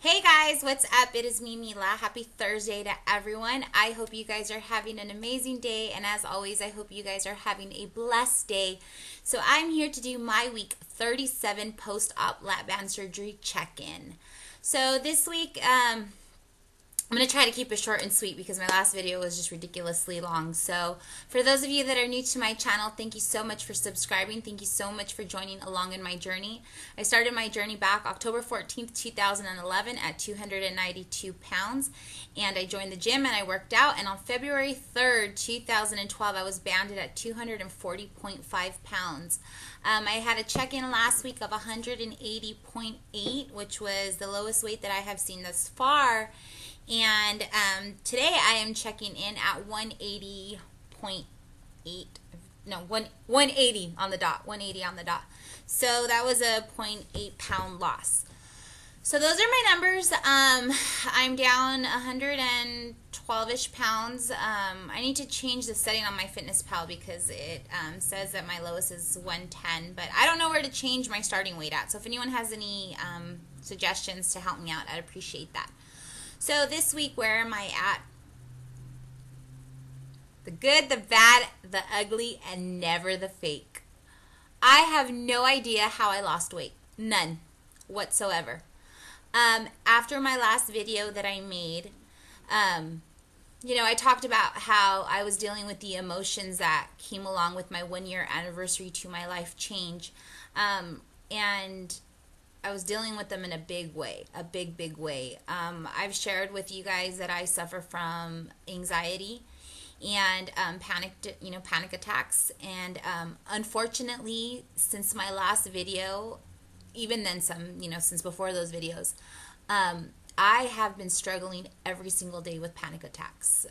Hey guys, what's up? It is me, Mila. Happy Thursday to everyone. I hope you guys are having an amazing day, and as always, I hope you guys are having a blessed day. So, I'm here to do my week 37 post op Lapband surgery check in. So, this week, I'm going to try to keep it short and sweet because my last video was just ridiculously long. So for those of you that are new to my channel, thank you so much for subscribing. Thank you so much for joining along in my journey. I started my journey back October 14th, 2011 at 292 pounds. And I joined the gym and I worked out. And on February 3rd, 2012, I was banded at 240.5 pounds. I had a check-in last week of 180.8, which was the lowest weight that I have seen thus far. And today I am checking in at 180.8, no, 180 on the dot, 180 on the dot. So that was a 0.8 pound loss. So those are my numbers. I'm down 112-ish pounds. I need to change the setting on Myfitnesspal because it says that my lowest is 110, but I don't know where to change my starting weight at. So if anyone has any suggestions to help me out, I'd appreciate that. So this week, where am I at? The good, the bad, the ugly, and never the fake. I have no idea how I lost weight. None whatsoever. After my last video that I made, I talked about how I was dealing with the emotions that came along with my 1-year anniversary to my life change. And I was dealing with them in a big way, a big way. I've shared with you guys that I suffer from anxiety and panic attacks. And unfortunately, since my last video, even then since before those videos, I have been struggling every single day with panic attacks,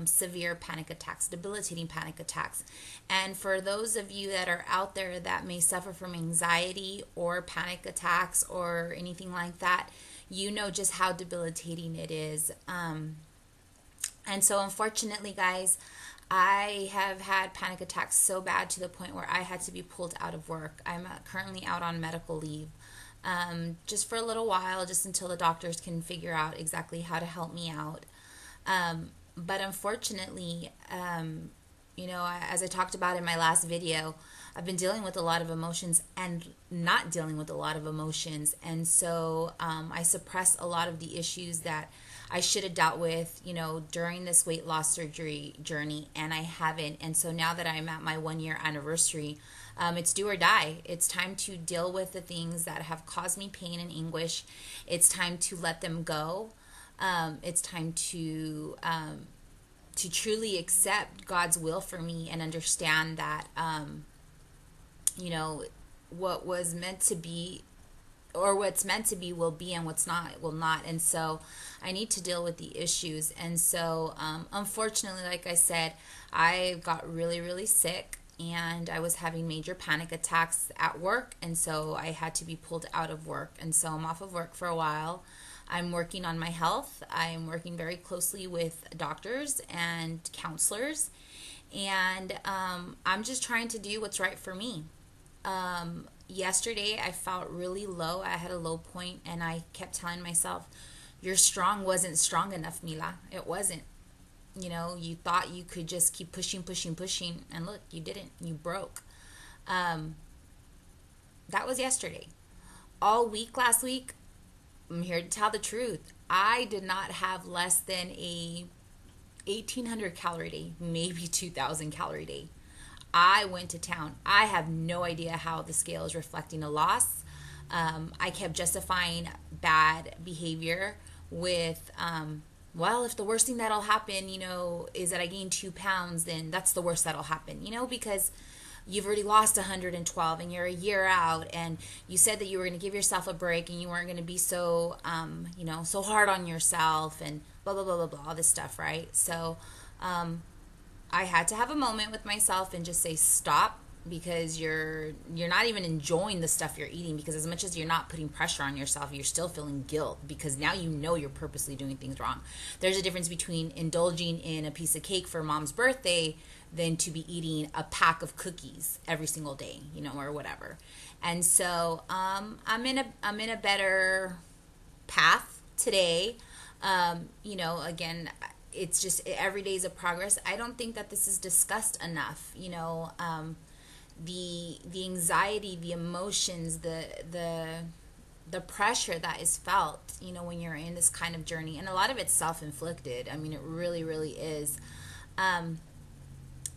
severe panic attacks, debilitating panic attacks. And for those of you that are out there that may suffer from anxiety or panic attacks or anything like that, you know just how debilitating it is. And so unfortunately, guys, I have had panic attacks so bad to the point where I had to be pulled out of work. I'm currently out on medical leave. Just for a little while, just until the doctors can figure out exactly how to help me out. But unfortunately, as I talked about in my last video, I've been dealing with a lot of emotions and not dealing with a lot of emotions. And so I suppress a lot of the issues that I should have dealt with, during this weight loss surgery journey, and I haven't. And so now that I'm at my 1-year anniversary, it's do or die. It's time to deal with the things that have caused me pain and anguish. It's time to let them go. It's time to truly accept God's will for me and understand that, what was meant to be, or what's meant to be will be, and what's not will not. And so I need to deal with the issues. And so unfortunately, like I said, I got really, really sick. And I was having major panic attacks at work, and so I had to be pulled out of work. And so I'm off of work for a while. I'm working on my health. I'm working very closely with doctors and counselors, and I'm just trying to do what's right for me. Yesterday, I felt really low. I had a low point, and I kept telling myself, "Your strong wasn't strong enough, Mila. It wasn't. You thought you could just keep pushing, and look, you didn't. You broke." That was yesterday. All week last week, I'm here to tell the truth. I did not have less than a 1,800 calorie day, maybe 2,000 calorie day. I went to town. I have no idea how the scale is reflecting a loss. I kept justifying bad behavior with, well, if the worst thing that'll happen, is that I gain 2 pounds, then that's the worst that'll happen, because you've already lost 112 and you're a year out, and you said that you were going to give yourself a break and you weren't going to be so, so hard on yourself and blah, blah, blah, blah, blah, all this stuff, right? So I had to have a moment with myself and just say, stop, because you're not even enjoying the stuff you're eating, because as much as you're not putting pressure on yourself, you're still feeling guilt because now you're purposely doing things wrong. There's a difference between indulging in a piece of cake for mom's birthday than to be eating a pack of cookies every single day, or whatever. And so I'm in a better path today. You know, again, it's just every day is a progress. I don't think that this is discussed enough. You know, the anxiety, the emotions, the pressure that is felt, you know, when you're in this kind of journey, and a lot of it's self-inflicted. I mean, it really, really is.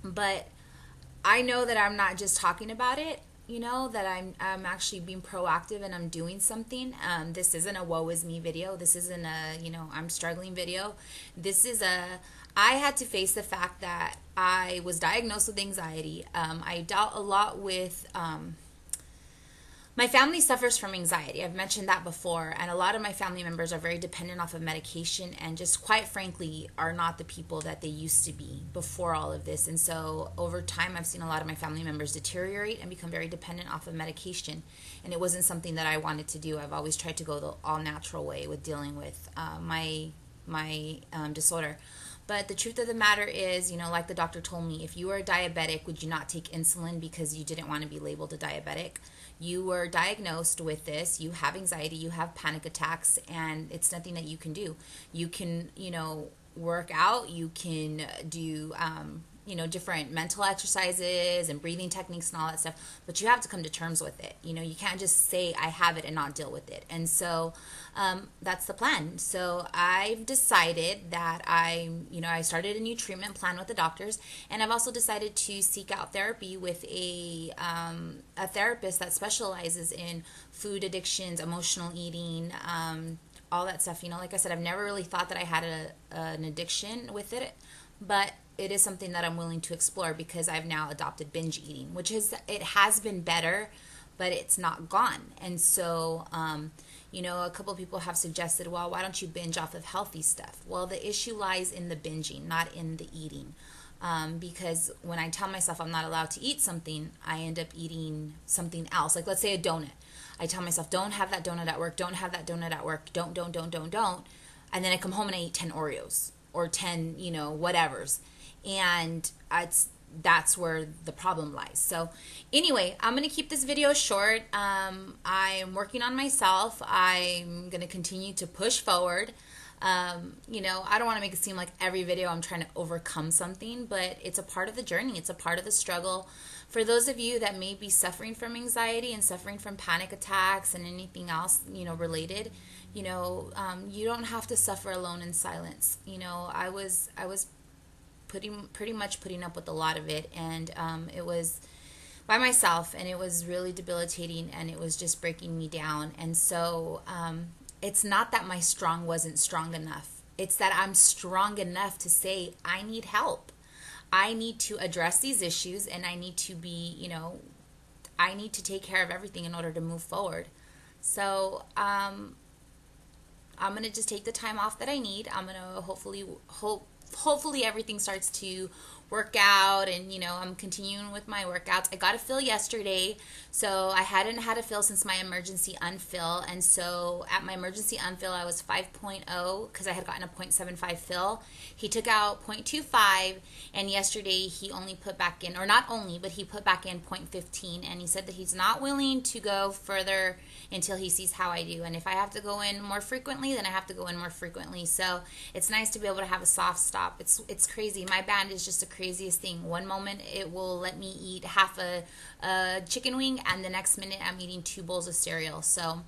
But I know that I'm not just talking about it, you know, that I'm actually being proactive and I'm doing something. This isn't a woe is me video. This isn't a, you know, I'm struggling video. This is I had to face the fact that I was diagnosed with anxiety. I dealt a lot with, my family suffers from anxiety. I've mentioned that before, and a lot of my family members are very dependent off of medication and just quite frankly are not the people that they used to be before all of this. And so over time, I've seen a lot of my family members deteriorate and become very dependent off of medication, and it wasn't something that I wanted to do. I've always tried to go the all natural way with dealing with my disorder. But the truth of the matter is, you know, like the doctor told me, if you were a diabetic, would you not take insulin because you didn't want to be labeled a diabetic? You were diagnosed with this, you have anxiety, you have panic attacks, and it's nothing that you can do. You can, you know, work out, you can do, you know, different mental exercises and breathing techniques and all that stuff, but you have to come to terms with it. You know, you can't just say I have it and not deal with it. And so that's the plan. So I've decided that you know, I started a new treatment plan with the doctors, and I've also decided to seek out therapy with a therapist that specializes in food addictions, emotional eating, all that stuff. You know, like I said, I've never really thought that I had an addiction with it, but it is something that I'm willing to explore because I've now adopted binge eating, which it has been better, but it's not gone. And so, you know, a couple of people have suggested, well, why don't you binge off of healthy stuff? Well, the issue lies in the binging, not in the eating. Because when I tell myself I'm not allowed to eat something, I end up eating something else. Like, let's say a donut. I tell myself, don't have that donut at work, don't have that donut at work, don't. And then I come home and I eat 10 Oreos or 10, you know, whatevers. And that's where the problem lies. So anyway, I'm going to keep this video short. I'm working on myself. I'm going to continue to push forward. You know, I don't want to make it seem like every video I'm trying to overcome something, but it's a part of the journey. It's a part of the struggle. For those of you that may be suffering from anxiety and suffering from panic attacks and anything else, you know, related, you know, you don't have to suffer alone in silence. You know, I was pretty much putting up with a lot of it, and it was by myself, and it was really debilitating, and it was just breaking me down. And so it's not that my strong wasn't strong enough. It's that I'm strong enough to say I need help. I need to address these issues, and I need to be, you know, I need to take care of everything in order to move forward. So I'm going to just take the time off that I need. I'm going to hopefully everything starts to work out, and you know, I'm continuing with my workouts. I got a fill yesterday, so I hadn't had a fill since my emergency unfill, and so at my emergency unfill I was 5.0 because I had gotten a 0.75 fill. He took out 0.25, and yesterday he only put back in, or not only, but he put back in 0.15, and he said that he's not willing to go further until he sees how I do, and if I have to go in more frequently, then I have to go in more frequently. So it's nice to be able to have a soft stop. It's crazy. My band is just the craziest thing. One moment it will let me eat half a chicken wing, and the next minute I'm eating 2 bowls of cereal. So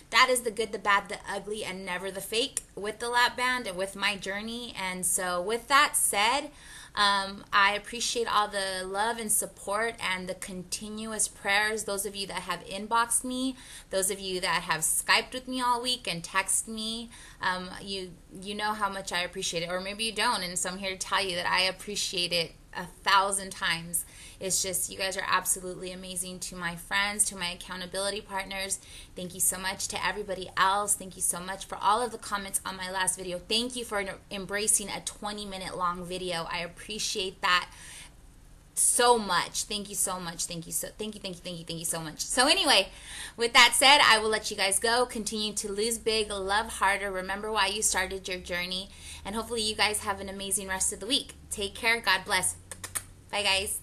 that is the good, the bad, the ugly, and never the fake with the Lapband and with my journey. And so with that said, I appreciate all the love and support and the continuous prayers. Those of you that have inboxed me, those of you that have Skyped with me all week and texted me, you know how much I appreciate it. Or maybe you don't, and so I'm here to tell you that I appreciate it 1,000 times. It's just, you guys are absolutely amazing. To my friends, to my accountability partners, thank you so much. To everybody else, thank you so much for all of the comments on my last video. Thank you for embracing a 20-minute long video. I appreciate that so much. Thank you so much. Thank you so much. So anyway, with that said, I will let you guys go. Continue to lose big, love harder, remember why you started your journey, and hopefully you guys have an amazing rest of the week. Take care. God bless. Bye, guys.